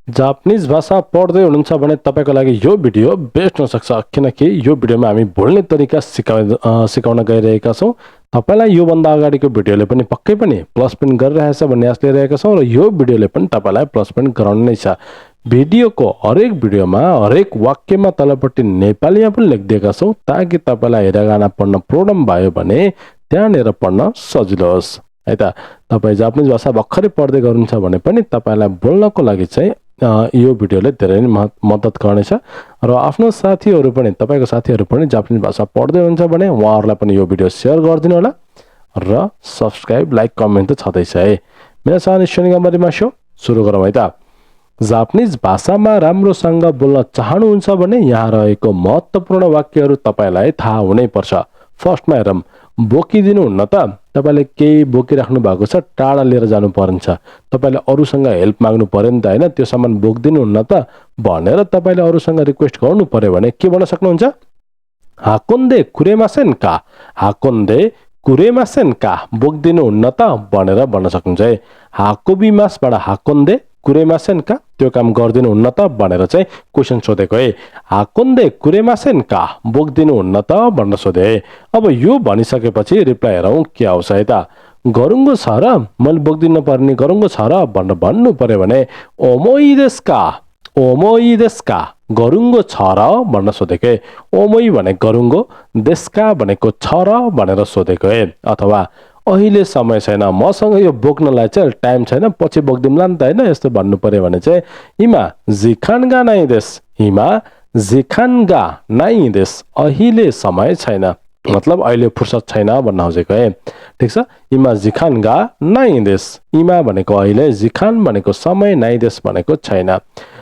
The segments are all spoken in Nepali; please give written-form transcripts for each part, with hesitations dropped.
जापानिज भाषा पढ्दै हुनुहुन्छ भने तपाईको लागि यो भिडियो बेस्ट हुन सक्छ किनकि यो भिडियोमा हामी बोल्ने तरिका सिकाउन गइरहेका छौं। तपाईलाई यो भन्दा अगाडिको भिडियोले पनि पक्कै पनि प्लस पोइन्ट गरिरहेछ भन्ने आश लिइरहेका छौं र यो भिडियोले पनि तपाईलाई प्लस पोइन्ट गराउने नै छ। भिडियोको हरेक भिडियोमा हरेक वाक्यमा तलपट्टि नेपालीमा पनि लेखिदिएका छौं ताकि तपाईलाई हिरागाना पढ्न प्रब्लम भयो भने त्यहाँनेर पढ्न सजिलो होस् है त। तपाई जापानिज भाषा भर्खरै पढ्दै गर्नुहुन्छ भने पनि तपाईलाई बोल्नको लागि चाहिँ यो भिडियोले धेरै नै मद्दत गर्नेछ र आफ्नो साथीहरु पनि तपाईको साथीहरु पनि जापानिज भाषा पढ्दै हुनुहुन्छ भने उहाँहरुलाई पनि यो भिडियो शेयर गरिदिनु होला र सब्स्क्राइब लाइक कमेन्ट त छदैछ है। मेरो सानो शनिगमरीमा शो सुरु गरौँ है त। जापानिज भाषामा राम्रोसँग बोल्न चाहनुहुन्छ भने यहाँ रहेको महत्त्वपूर्ण वाक्यहरु तपाईलाई थाहा हुनै पर्छ। फर्स्टमा हेरौं, बोकिदिनु हुन्न त। तपाईले केही बोकिराख्नु भएको छ, टाढा लिएर जानु पर्छ। तपाईले अरूसँग हेल्प माग्नु पर्यो नि त हैन, त्यो सामान बोक्दिनु हुन्न त भनेर तपाईले अरूसँग रिक्वेस्ट गर्नु पर्यो भने के भन्न सक्नुहुन्छ? हाकोन्डे कुरेमासेन का, हाकोन्डे कुरेमासेन का, बोक्दिनु हुन्न त भनेर भन्न सक्नुहुन्छ है। हाकोबिमासबाट हाकोन्डे कुरेमासेन का, त्यो काम गर्दिनु हुन्न त भनेर चाहिँ क्वेशन सोधेको है। हाकोन्डे कुरेमासेन का, बोक्दिनु हुन्न त भनेर सोधे है। अब यो भनिसकेपछि रिप्लाई हेरौं के आउँछ है त। गरुङ्गो छ र, मैले बोक्दिनु पर्ने गरुङ्गो छ र भनेर भन्नु पर्यो भने ओमोई देस का, ओमोई देस का, गरुङ्गो छ र भनेर सोधेको है। ओमोई भने गरुङ्गो, देसका भनेको छ र भनेर सोधेको है। अथवा अहिले समय छैन, मसँग यो बोक्नलाई चाहिँ टाइम छैन, पछि बोक्दिमला नि त हैन, यस्तो भन्नु पर्यो भने चाहिँ इमा जिखानगा नाइ देस, इमा जिखानगा नाइ देस, अहिले समय छैन मतलब अहिले फुर्सद छैन भन्न खोजेको है। ठीक छ, इमा जिखानगा नाइ देस, इमा भनेको अहिले, जिखान भनेको समय, नाइ देस भनेको छैन।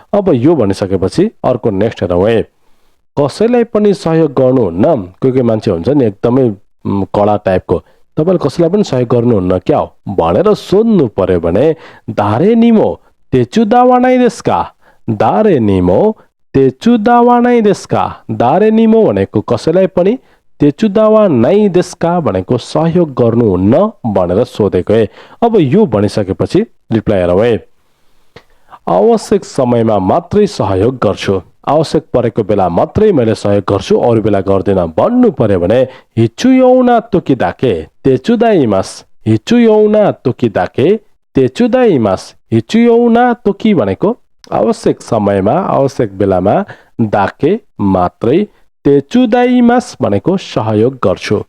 अब यो भनिसकेपछि अर्को नेक्स्ट हेरौँ है। कसैलाई पनि सहयोग गर्नुहुन्न, कोही मान्छे हुन्छ नि एकदमै कडा टाइपको, तपाईले कसैलाई पनि सहयोग गर्नुहुन्न क्या हो भनेर सोध्नु पर्यो भने दारे निमो तेचुदावा नाइ देस का, दारे निमो तेचुदावा नाइ देस का, दारे निमो भनेको कसैलाई पनि, तेचुदावा नाइ देस का भनेको सहयोग गर्नुहुन्न भनेर सोधेको है। अब यो भनिसकेपछि रिप्लाई हेरौँ है। आवश्यक समयमा मात्रै सहयोग गर्छु, आवश्यक परेको बेला मात्रै मैले सहयोग गर्छु, अरू बेला गर्दिन भन्नु पर्यो भने हिचुयौना तोकिदाके तेचुदाइमास, हिचुयौना तोकिदाके तेचुदाइमास, हिचुयौना तोकी भनेको आवश्यक समयमा आवश्यक बेलामा, दाके मात्रै, तेचुदाइमास भनेको सहयोग गर्छु।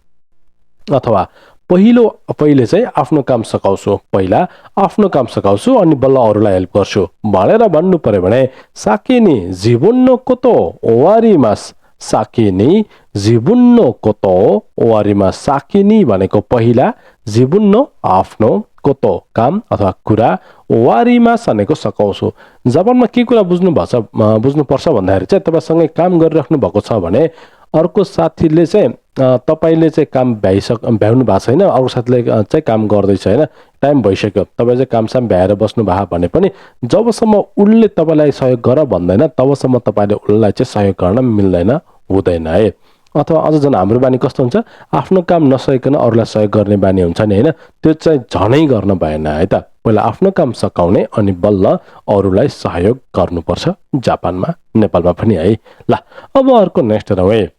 अथवा पहिले चाहिँ आफ्नो काम सकाउँछु, पहिला आफ्नो काम सकाउँछु अनि बल्ल अरूलाई हेल्प गर्छु भनेर भन्नु पर्यो भने साकिनी जिबुन्नो कोतो ओवारिमास, साकिनी जिबुन्नो कोतो ओवारिमास, साकिनी भनेको पहिला, जिबुन्नो आफ्नो, कोतो काम अथवा कुरा, ओवारिमास भनेको सकाउँछु। जापानमा के कुरा बुझ्नुपर्छ भन्दाखेरि चाहिँ तपाईसँगै काम गरिराख्नु भएको छ भने अर्को साथीले चाहिँ तपाईले चाहिँ काम भ्याउनु भएको छैन, अर्को साथीले चाहिँ काम गर्दैछ हैन, टाइम भइसक्यो, तपाई चाहिँ कामसाम भ्याएर बस्नु भएको भने पनि जबसम्म उनले तपाईलाई सहयोग गर भन्दैन तबसम्म तपाईले उनलाई चाहिँ सहयोग गर्न मिल्दैन, हुँदैन है। अथवा अझ झन् हाम्रो बानी कस्तो हुन्छ, आफ्नो काम नसकिकन अरूलाई सहयोग गर्ने बानी हुन्छ नि हैन, त्यो चाहिँ झनै गर्न भएन है त। पहिला आफ्नो काम सकाउने अनि बल्ल अरूलाई सहयोग गर्नुपर्छ, जापानमा नेपालमा पनि है। ल अब अर्को नेक्स्ट हेरौँ है।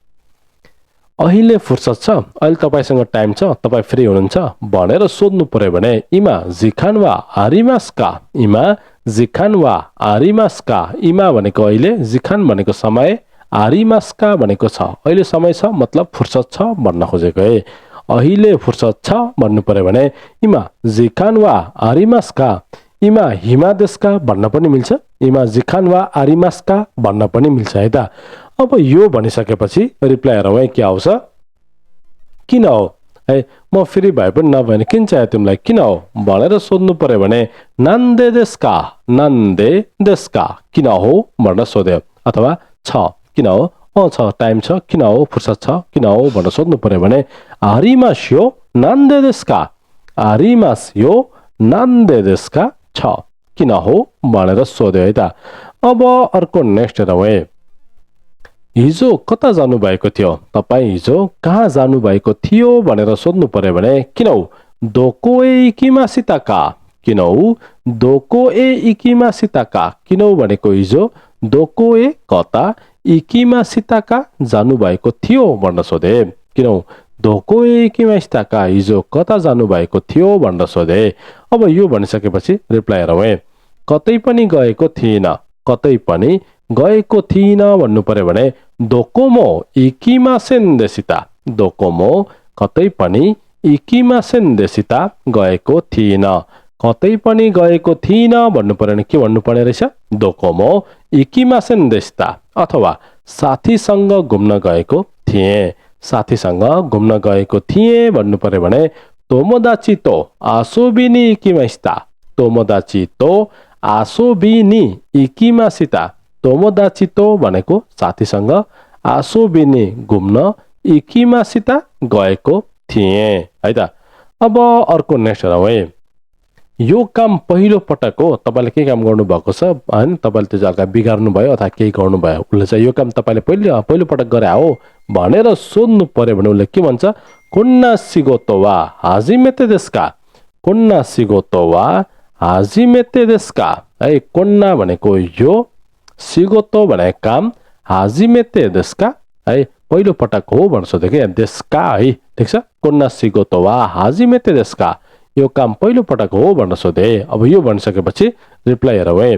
अहिले फुर्सद छ, अहिले तपाईसँग टाइम छ, तपाई फ्री हुनुहुन्छ भनेर सोध्नु पर्यो भने इमा जिखान वा आरिमास का, इमा जिखान वा आरिमास का, इमा भनेको अहिले, जिखान भनेको समय, आरिमास का भनेको छ, अहिले समय छ मतलब फुर्सद छ भन्न खोजेको है। अहिले फुर्सद छ भन्नु पर्यो भने इमा जिखान वा आरिमास का, इमा हिमा देश का भन्न पनि मिल्छ, इमा जिखान वा आरिमास का भन्न पनि मिल्छ है त। अब यो भनिसकेपछि रिप्लाई हेरौँ है के आउँछ। किन हो है, म फ्री भए पनि नभए भने किन चाहियो तिमीलाई, किन हो भनेर सोध्नु पर्यो भने नान्दे देश का, नान्दे देश का, किन हो भनेर सोध्यो। अथवा छ, किन हो, छ टाइम छ, किन हो फुर्सद छ, किन हो भनेर सोध्नु पर्यो भने आरिमास यो नान्दे देश का, आरिमास यो नान्दे देश का, छ किन हो भनेर सोध्यो है त। अब अर्को नेक्स्ट हेरौँ है। हिजो कता जानु भएको थियो, तपाई हिजो कहाँ जानु भएको थियो भनेर सोध्नु पर्यो भने किन हो, दोको एकिमासिता का, किनौ दोको ए इकिमासिताका किनौ भनेको हिजो दोको ए कता इकिमासिताका जानुभएको थियो भनेर सोधे किनौ दोको ए इकिमासिताका हिजो कता जानुभएको थियो भनेर सोधे अब यो भनिसकेपछि रिप्लाई हेरौँ है कतै पनि गएको थिइन कतै पनि गएको थिइन भन्नु पर्यो भने दोकोमो इकिमासेन देसिता दोकोमो कतै पनि इकिमासेन देसिता गएको थिइन कतै पनि गएको थिइन भन्नु पर्यो भने के भन्नु पर्ने रहेछ दोकोमो इकिमासेन देसिता अथवा साथीसँग घुम्न गएको थिए साथीसँग घुम्न गएको थिए भन्नु पर्यो भने तोमोदाची तो आसोबिनी इकिमासिता तोमोदाची तो आसोबिनी इकिमासिता तोमोदाची तो भनेको साथीसँग आसोबिनी घुम्न इकिमासिता गएको थिए है त अब अर्को नेक्स्ट हेरौँ है यो काम पहिलो पटक हो तपाईले के काम गर्नु भएको छ हैन तपाईले त्यो जग्गा बिगार्नु भयो अथवा केही गर्नु भयो उले चाहिँ यो काम तपाईले पहिलो पटक गरे हो भनेर सोध्नु पर्यो भने उले के भन्छ कोन्ना सिगोतो वा हाजिमेते देस्का कोन्ना सिगोतो वा हाजिमेते देस्का है कोन्ना भनेको यो सिगोतो भनेको काम हाजिमेते देस्का है पहिलो पटक हो भनेर सोधे के देस्का है ठीक छ कोन्ना सिगोतो वा हाजिमेते देस्का यो काम पहिलो पटक हो भनेर सोधे अब यो भनिसकेपछि रिप्लाई हेरौँ है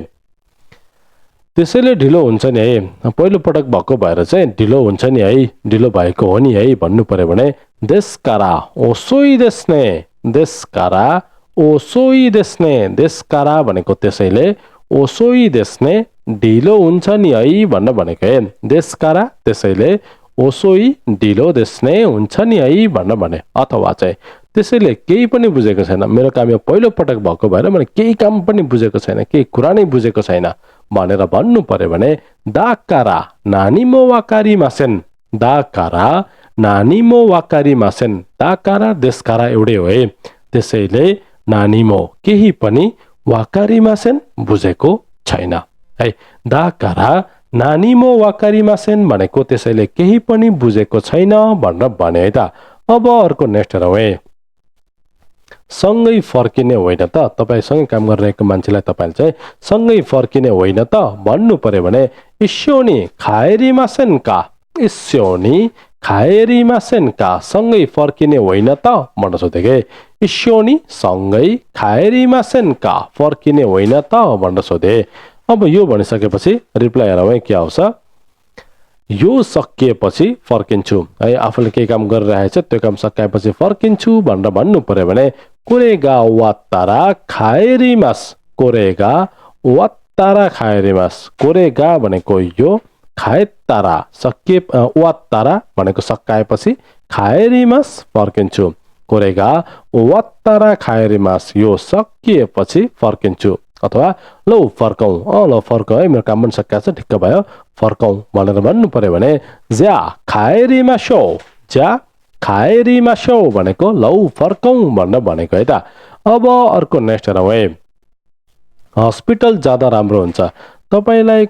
त्यसैले ढिलो हुन्छ नि है पहिलो पटक भएको भएर चाहिँ ढिलो हुन्छ नि है ढिलो भएको हो नि है भन्नु पर्यो भने देस्कारा ओसोई देस्ने देस्कारा ओसोई देस्ने देस्कारा भनेको त्यसैले ओसोई देस्ने ढिलो हुन्छ नि है भन्न भनेको है देस्कारा त्यसैले ओसोई ढिलो देस्ने हुन्छ नि है भन्न भने अथवा चाहिँ त्यसैले केही पनि बुझेको छैन मेरो काम यो पहिलो पटक भएको भएर मैले केही काम पनि बुझेको छैन केही कुरा नै बुझेको छैन भनेर भन्नु पर्यो भने दाकारा नानीमो वाकारी मासेन दाकारा नानीमो वाकारी मासेन दाकारा देस्कारा एउटै हो है त्यसैले नानीमो केही पनि वाकारी मासेन बुझेको छैन है दाकारा नानीमो वाकारी मासेन भनेको त्यसैले केही पनि बुझेको छैन भनेर भने है त अब अर्को नेक्स्ट हेरौँ है सँगै फर्किने होइन त तपाईसँग काम गरिरहेको मान्छेलाई तपाईले चाहिँ सँगै फर्किने होइन त भन्नु पर्यो भने इस्योनी खाएरिमासेनका इस्योनी खाएरिमासेनका सँगै फर्किने होइन त भन्न सोधेके इस्योनी सँगै खाएरिमासेनका फर्किने होइन त भनेर सोधे अब यो भनिसकेपछि रिप्लाई हेरौँ है के आउँछ यो सकिएपछि फर्किन्छु है आफूले केही काम गरिरहेछ त्यो काम सकाएपछि फर्किन्छु भनेर भन्नु पर्यो भने कोरेगा वात्तारा खाएरिमास कोरेगा वात्तारा खाएरिमास कोरेगा भनेको यो खाएतारा सकिए वात्तारा भनेको सकाएपछि खाएरिमास फर्किन्छु कोरेगा वात्तारा खाएरिमास यो सकिएपछि फर्किन्छु अथवा लौ फर्कौं ल फर्कौं है मेरो काम पनि सकिएको छ ठिक्क भयो फर्कौं भनेर भन्नु पर्यो भने ज्या खाएरिमासो ज्या खाएरिमासो भनेको लौ फर्कौं भनेर भनेको है त अब अर्को नेक्स्ट हेरौँ है हस्पिटल जाँदा राम्रो हुन्छ तपाईले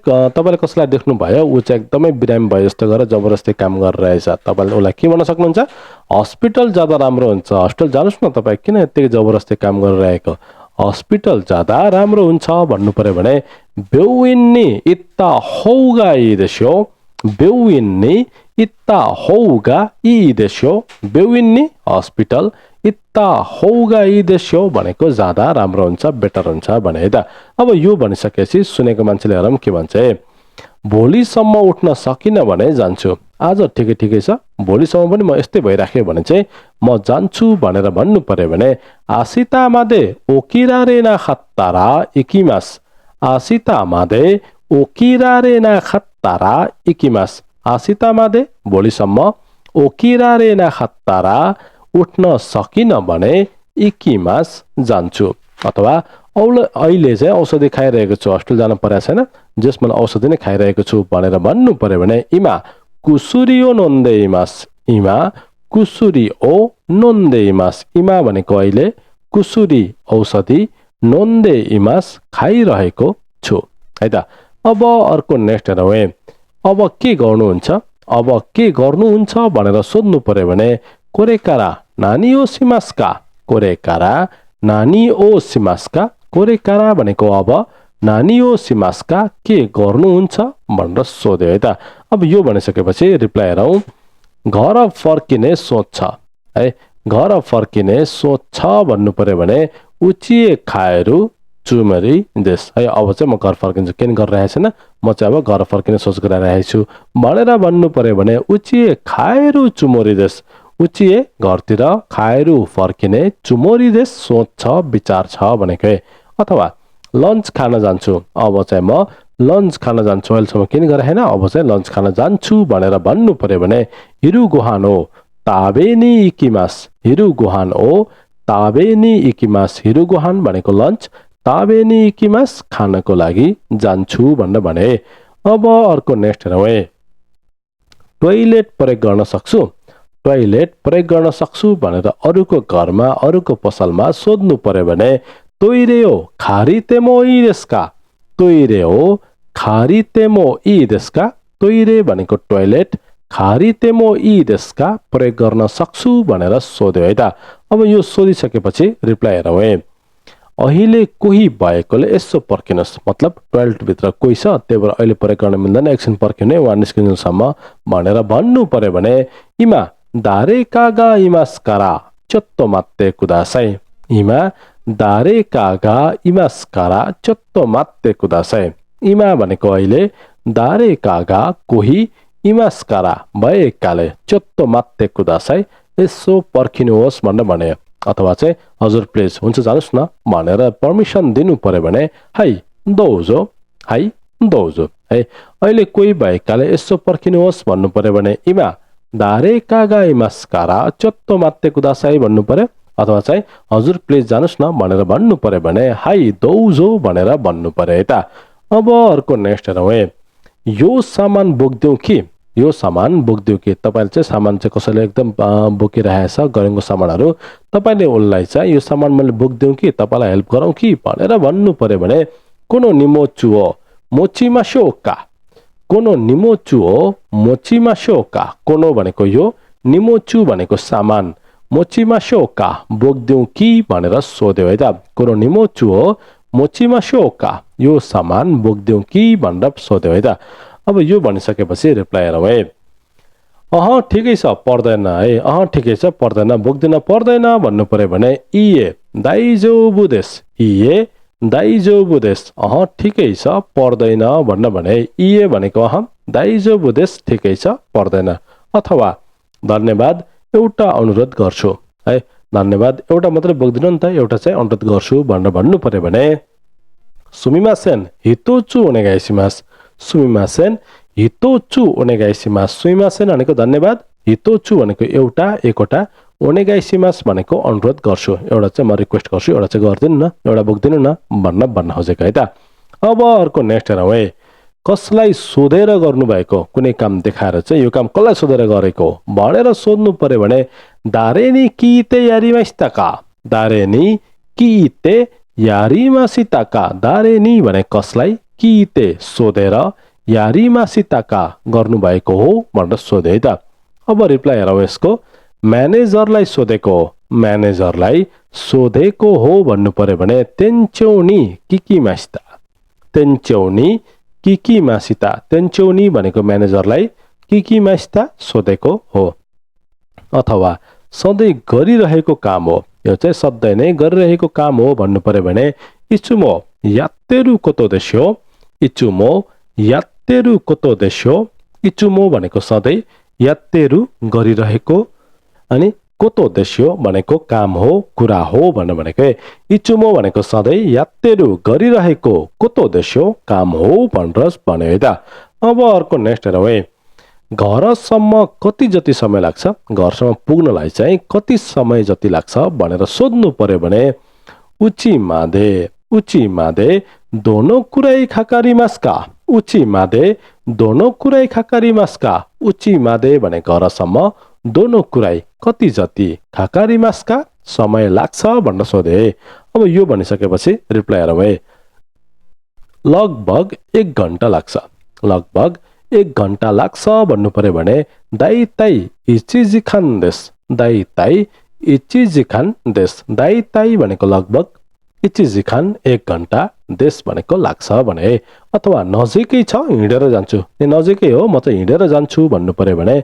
कसैलाई देख्नु भयो ऊ चाहिँ एकदमै बिरामी भयो जस्तो गरेर जबरजस्ती काम गरिरहेछ तपाईले उसलाई के भन्न सक्नुहुन्छ हस्पिटल जाँदा राम्रो हुन्छ हस्पिटल जानुस् न तपाई किन यतिकै जबरजस्ती काम गरिरहेको हस्पिटल जाँदा राम्रो हुन्छ भन्नु पर्यो भने बेउइन्नी इत्ता हौगा इ देशो बेउइन्नी इत्ता हौगा इ देशो बेउइन्नी हस्पिटल इत्ता हौगा इ देशो भनेको जाँदा राम्रो हुन्छ बेटर हुन्छ भने है त अब यो भनिसकेपछि सुनेको मान्छेले हेरौँ के भन्छ है भोलिसम्म उठ्न सकिन भने जान्छु आज ठिकै छ भोलिसम्म पनि म यस्तै भइराखे भने चाहिँ म जान्छु भनेर भन्नु पर्यो भने आसिता मादे ओकिरारे ना खत्तारा इकिमास आसिता मादे ओकिरारे ना खत्तारा इकिमास आसिता मादे भोलिसम्म ओकिरारे ना खत्तारा उठ्न सकिन भने इकिमास जान्छु अथवा अहिले चाहिँ औषधि खाइरहेको छु हस्पिटल जान परेको छैन जस मैले औषधि नै खाइरहेको छु भनेर भन्नु पर्यो भने इमा कुसुरियो नोन्देइमास इमा कुसुरियो नोन्देइमास इमा भनेको अहिले कुसुरी औषधि नोन्देइमास खाइरहेको छु है त अब अर्को नेक्स्ट हेरौँ है अब के गर्नुहुन्छ भनेर सोध्नु पर्यो भने कोरेकारा नानी ओसिमास्का कोरेकारा नानी ओ सिमास्का कोरेकारा भनेको अब नानी ओ सिमास्का के गर्नुहुन्छ भनेर सोध्यो है त। अब यो भनिसकेपछि रिप्लाई हेरौँ। घर फर्किने सोच छ है, घर फर्किने सोच छ भन्नु पर्यो भने उचिए खाएरु चुमरी देश है। अब चाहिँ म घर फर्किन्छु, किन गरिरहेको छैन, म चाहिँ अब घर फर्किने सोच गरिरहेको छु भनेर भन्नु पर्यो भने उचिए खाएरु चुमोरी देश, उचिए घरतिर, खाएरु फर्किने, चुमोरी देश सोच छ विचार छ भनेको। अथवा लन्च खान जान्छु, अब चाहिँ म लन्च खान जान्छु, अहिलेसम्म किन गरेँ होइन, अब चाहिँ लन्च खान जान्छु भनेर भन्नु पर्यो भने हिरु गुहान हो ताबेनी इकिमास, हिरु गुहान हो ताबेनी इकिमास, हिरु गुहान भनेको लन्च, ताबेनी इकिमास खानको लागि जान्छु भनेर भने। अब अर्को नेक्स्ट हेरौँ है। टोइलेट प्रयोग गर्न सक्छु, टोइलेट प्रयोग गर्न सक्छु भनेर अरूको घरमा अरूको पसलमा सोध्नु पर्यो भने तोइरे हो खारितेमो इ देस्का, तोइरे हो खारितेमो इ देस्का, तोइरे भनेको टोइलेट, खारितेमो इ देस्का प्रयोग गर्न सक्छु भनेर सोध्यो है त। अब यो सोधिसकेपछि रिप्लाई हेरौँ है। अहिले कोही भएकोले यसो पर्खिनुहोस्, मतलब टोइलेटभित्र कोही छ त्यही भएर अहिले प्रयोग गर्न मिल्दैन, एकछिन पर्खिने उहाँ निस्किनुसम्म भनेर भन्नु पर्यो भने इमा दारे कागा इमास्कारा चोत्तो मात्ते कुदासाई, इमा दारे कागा इमास्कारा चोत्तो मात्ते कुदासाई। इमा भनेको अहिले, दारे कागा कोही, इमास्कारा भएकाले, चोत्तो मात्ते कुदासाई यसो पर्खिनुहोस् भनेर भने। अथवा चाहिँ हजुर प्लिज हुन्छ जानुहोस् न भनेर पर्मिसन दिनु पर्यो भने हाई दोजो, हाई दोजो है। अहिले कोही भएकाले यसो पर्खिनुहोस् भन्नु पर्यो भने इमा दारे कागा इमास्कारा चोत्तो मात्ते कुदासाई भन्नु पर्यो। अथवा चाहिँ हजुर प्लिज जानुहोस् न भनेर भन्नु पर्यो भने हाई दोजो भनेर भन्नु पर्यो है त। अब अर्को नेक्स्ट हेरौँ है। यो सामान बोक्दिउँ कि, यो सामान बोक्दिउँ कि, तपाईँले चाहिँ सामान चाहिँ कसैले एकदम बोकिरहेछ गरेको सामानहरू, तपाईँले उसलाई चाहिँ यो सामान मैले बोक्दिउँ कि, तपाईँलाई हेल्प गरौँ कि भनेर भन्नु पर्यो भने कोनो निमोचु हो मोचिमाशोका, कोनो निमोचु हो मोचिमाशोका, कोनो भनेको यो, निमोचु भनेको सामान, मोचिमाशोका बोक्दिउँ कि भनेर सोध्यो है त। कोनो निमोचु हो मोचिमाशोका यो सामान बोक्दिउँ कि भनेर सोध्यो है त। अब यो भनिसकेपछि रिप्लाई हेरौँ है। ठिकै छ पर्दैन है, ठिकै छ पर्दैन, बोक्दिन पर्दैन भन्नु पर्यो भने इए दाइजोबु देश, इए दाइजोबु देश, ठिकै छ पर्दैन भन्न भने इए भनेको दाइजोबु देश ठिकै छ पर्दैन। अथवा धन्यवाद एउटा अनुरोध गर्छु है, धन्यवाद एउटा मात्रै बोक्दिनु नि त, एउटा चाहिँ अनुरोध गर्छु भनेर भन्नु पर्यो भने सुमिमासेन हितोचु ओनेगाइसिमास, सुमिमासेन हितोचु ओनेगाइसिमास, सुमिमासेन भनेको धन्यवाद, हितोचु भनेको एउटा एकवटा, ओनेगाइसिमास भनेको अनुरोध गर्छु, एउटा चाहिँ म रिक्वेस्ट गर्छु, एउटा चाहिँ गरिदिनु न, एउटा बोक्दिनु न भन्न खोजेको है त। अब अर्को नेक्स्ट हेरौँ है। कसलाई सोधेर गर्नुभएको कुनै काम देखाएर चाहिँ यो काम कसलाई सोधेर गरेको भनेर सोध्नु पर्यो भने दारेनी किते यारिमासिताका, दारेनी किते यारिमासिताका, दारेनी भने कसलाई, किते सोधेर, यारिमासिताका गर्नुभएको हो भनेर सोध्यो है त। अब रिप्लाई हेरौँ यसको। म्यानेजरलाई सोधेको, म्यानेजरलाई सोधेको हो भन्नु पर्यो भने तेन्चौनी किकिमासिता, तेन्चौनी किकिमासिता, तेन्चौनी भनेको म्यानेजरलाई, किकिमासिता सोधेको हो। अथवा सधैँ गरिरहेको काम हो, यो चाहिँ सधैँ नै गरिरहेको काम हो भन्नु पर्यो भने इचुमो यात्तेरु कोतो देश्यो, इचुमो यात्तेरु कोतो देश्यो, इचुमो भनेको सधैँ, यात्तेरु गरिरहेको, अनि कोतो देश्यो भनेको काम हो कुरा हो भनेको। इचुमो भनेको सधैँ, यात्तेरु गरिरहेको, कोतो देश्यो काम हो भनेर भन्यो है त। अब अर्को नेक्स्ट हेरौँ है। घरसम्म कति जति समय लाग्छ, घरसम्म पुग्नलाई चाहिँ कति समय जति लाग्छ भनेर सोध्नु पर्यो भने उची मादे, उची मादे दोनो कुराई खाकारिमास्का, उची मादे दोनो कुराई खाकारिमास्का, उची मादे भने घरसम्म, दोनो कुराई कति जति, खाकारिमास्का समय लाग्छ भनेर सोधे। अब यो भनिसकेपछि रिप्लाई हेरौँ है। लगभग 1 घन्टा लाग्छ, लगभग 1 घन्टा लाग्छ भन्नु पर्यो भने दाइताई इचिजिखान देश, दाइताई 1時間です。大体भनेको लगभग 1時間 1 घण्टा देश भनेको लाग्छ भने अथवा नजिकै छ हिँडेर जान्छु नजिकै हो म त हिँडेर जान्छु भन्नु पर्यो भने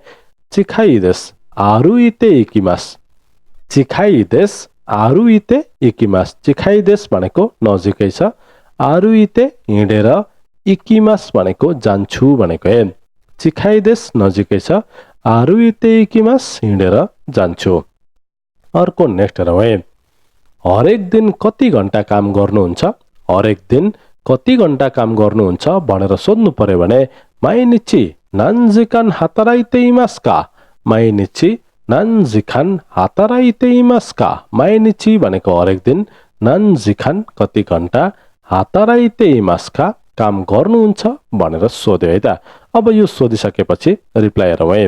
चिखाइ देश आरुइते इकिमास चिखाइ देश आरुइते इकिमास चिखाइ देश भनेको नजिकै छ आरुइते हिँडेर इकिमास भनेको जान्छु भनेको ए चिखाइ देश नजिकै छ आरुइते इकिमास हिँडेर जान्छु अर्को नेक्स्ट हेरौँ है हरेक दिन कति घण्टा काम गर्नुहुन्छ हरेक दिन कति घण्टा काम गर्नुहुन्छ भनेर सोध्नु पर्यो भने माइनिची नान्जिकान हाताराइतेइमास्का माइनिची नान्जिकान हाताराइतेइमास्का माइनिची भनेको हरेक दिन नान्जिकान कति घण्टा हाताराइतेइमास्का काम गर्नुहुन्छ भनेर सोध्यो है त अब यो सोधिसकेपछि रिप्लाई हेरौँ है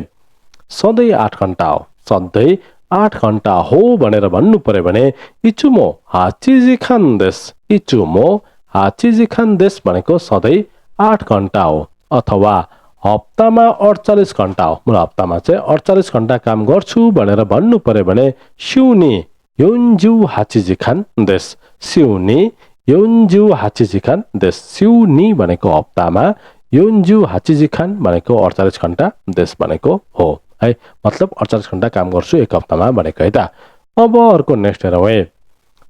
सधैँ 8 घण्टा हो सधैँ 8 घण्टा हो भनेर भन्नु पर्यो भने इचुमो हाचिजिखान देश इचुमो हाचिजिखान देश भनेको सधैँ 8 घण्टा हो अथवा हप्तामा 48 घण्टा हो म हप्तामा चाहिँ 48 घण्टा काम गर्छु भनेर भन्नु पर्यो भने शिउनी योन्जु हाचिजिखान देश शिउनी योन्जु हाचिजिखान देश शिउनी भनेको हप्तामा योन्जु हाचिजिखान भनेको 48 घण्टा देश भनेको हो है मतलब 48 घण्टा काम गर्छु एक हप्तामा भनेको है त अब अर्को नेक्स्ट हेरौँ है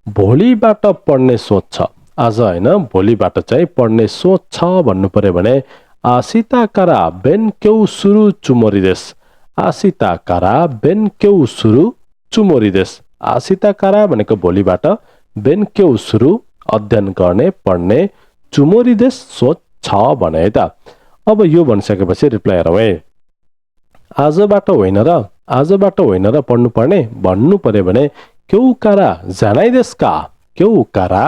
भोलिबाट पढ्ने सोच छ आज हैन भोलिबाट चाहिँ पढ्ने सोच छ भन्नु पर्यो भने आसिताकारा बेनक्यौ सुरु चुमोरिदेश आसिताकारा बेनक्यौ सुरु चुमोरिदेश आसिताकारा भनेको भोलिबाट बेनक्यौ सुरु अध्ययन गर्ने पढ्ने चुमोरिदेश सोच छ भने है त अब यो भनिसकेपछि रिप्लाई हेरौँ है आजबाट होइन र पढ्नु पर्ने भन्नु पर्यो भने क्यौकारा जानाइदेस्का क्यौकारा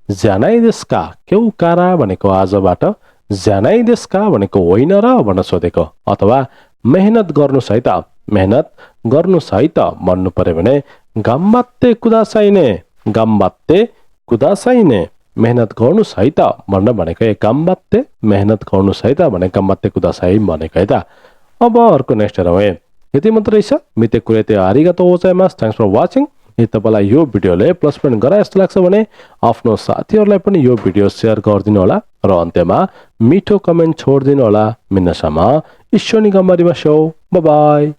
जानाइदेस्का क्यौकारा भनेको आजबाट जानाइदेस्का भनेको होइन र भन्न सोधेको अथवा मेहनत गर्नुस् है त मेहनत गर्नुस् है त भन्नु पर्यो भने गम्बात्ते कुदासाइने गम्बात्ते कुदासाइने मेहनत गर्नुस् है त भन्न भनेको गम्बात्ते मेहनत गर्नुस् है त भने गम्बात्ते कुदासाइ भनेको है त अब अर्को नेक्स्ट हेरौँ है यति मात्र रहेछ मिते कुरेते आरिगातो गोजाइमास थ्याङ्क्स फर वाचिङ यदि तपाईँलाई यो भिडियोले प्लस पोइन्ट गराए जस्तो लाग्छ भने आफ्नो साथीहरूलाई पनि यो भिडियो सेयर गरिदिनु होला र अन्त्यमा मिठो कमेन्ट छोडिदिनु होला मिन्नसम्म ईश्वरनी गम्बारीमा सौ बाई